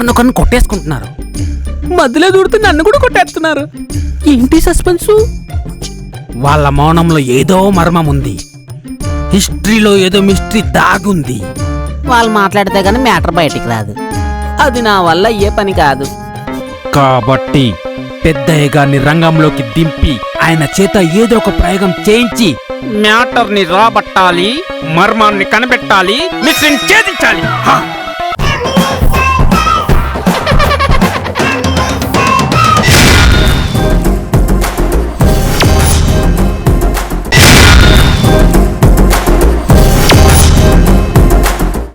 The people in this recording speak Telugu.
ఒకరినొకరిని కొట్టేసుకుంటున్నారు. మధ్యలో దూరితే నన్ను కూడా కొట్టేస్తున్నారు. ఏంటి సస్పెన్సు? వాళ్ళ మౌనంలో ఏదో మర్మం ఉంది. హిస్టరీలో ఏదో మిస్టరీ దాగుంది. వాళ్ళు మాట్లాడితే గానీ మ్యాటర్ బయటికి రాదు. అది నా వల్ల అయ్యే పని కాదు. కాబట్టి పెద్దయ్య గారిని రంగంలోకి దింపి ఆయన చేత ఏదో ఒక ప్రయోగం చేయించి మ్యాటర్ ని రాబట్టాలి, మర్మాన్ని కనిపెట్టాలి, మిస్టరీని ఛేదించాలి.